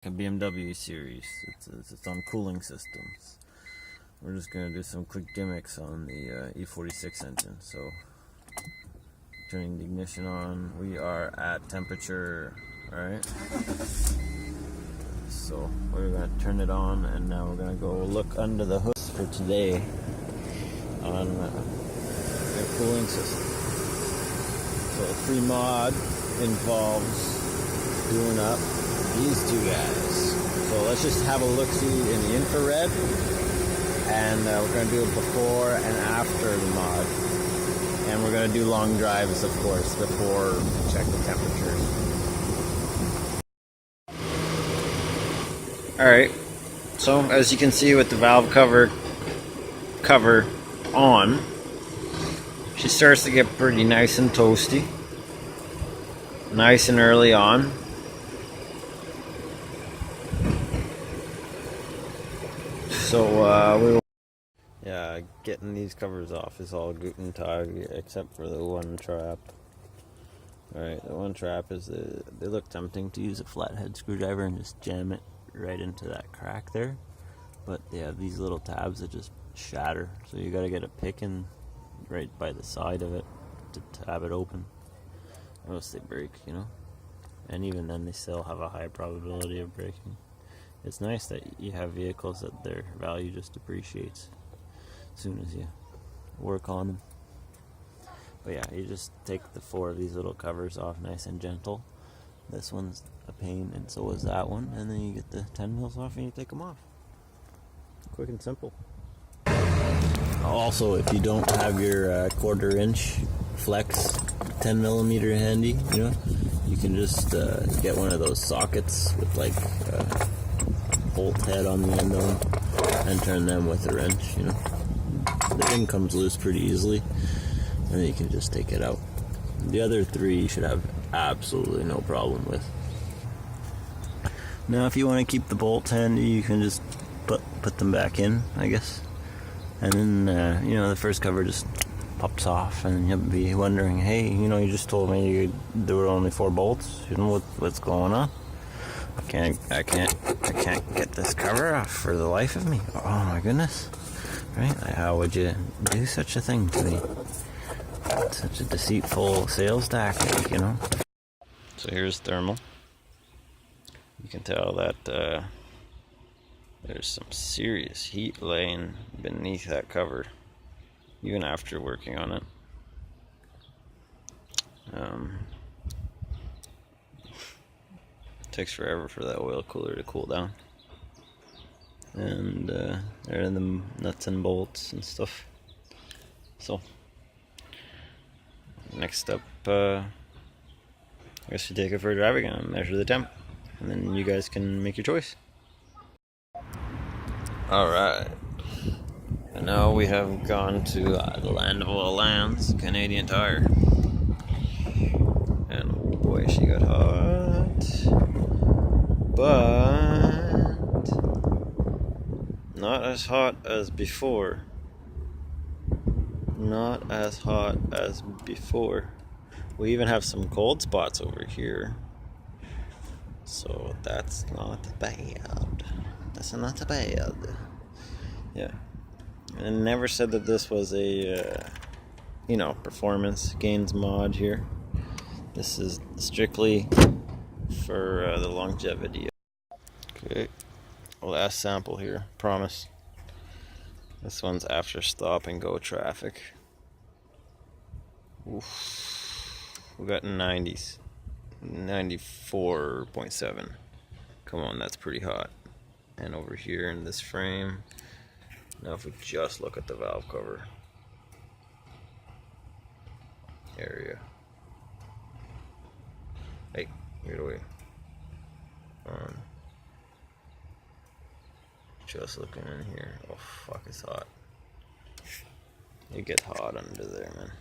A BMW series. It's on cooling systems. We're just gonna do some quick gimmicks on the e46 engine. So, turning the ignition on. We are at temperature. All right. So we're gonna turn it on, and now we're gonna go look under the hood for today on the cooling system. So a free mod involves doing up these two guys. So let's just have a look-see in the infrared, and we're going to do it before and after the mod. And we're going to do long drives, of course, before we check the temperatures. Alright, so as you can see with the valve cover on, she starts to get pretty nice and toasty. Nice and early on. So getting these covers off is all guten tag except for the one trap. Alright, the one trap is they look tempting to use a flathead screwdriver and just jam it right into that crack there. But they have these little tabs that just shatter, so you gotta get a pick in right by the side of it to tab it open. Or else they break, you know? And even then they still have a high probability of breaking. It's nice that you have vehicles that their value just depreciates as soon as you work on them. But yeah, you just take the 4 of these little covers off nice and gentle. This one's a pain, and so is that one. And then you get the 10 mils off and you take them off. Quick and simple. Also, if you don't have your 1/4 inch flex 10 millimeter handy, you know, you can just get one of those sockets with like bolt head on the end of them and turn them with a wrench, you know. The ring comes loose pretty easily, and then you can just take it out. The other 3 you should have absolutely no problem with. Now if you want to keep the bolts handy, you can just put them back in, I guess. And then you know, the first cover just pops off, and you'll be wondering, hey, you know, you just told me there were only 4 bolts. You know what's going on? I can't get this cover off for the life of me. Oh my goodness. Right? How would you do such a thing to me? Such a deceitful sales tactic, you know? So here's thermal. You can tell that there's some serious heat laying beneath that cover, even after working on it. Takes forever for that oil cooler to cool down. And there are the nuts and bolts and stuff. So, next up, I guess you take it for a drive again and measure the temp. And then you guys can make your choice. Alright. And now we have gone to the land of all lands, Canadian Tire. And oh boy, she got hot. But not as hot as before. Not as hot as before. We even have some cold spots over here. So that's not bad. That's not bad. Yeah. I never said that this was a, you know, performance gains mod here. This is strictly for the longevity. Okay, last sample here, promise. This one's after stop and go traffic. Oof. We got 90s, 94.7. Come on, that's pretty hot. And over here in this frame, now if we just look at the valve cover area. Hey, get away. On. Just looking in here. Oh fuck, it's hot. You get hot under there, man.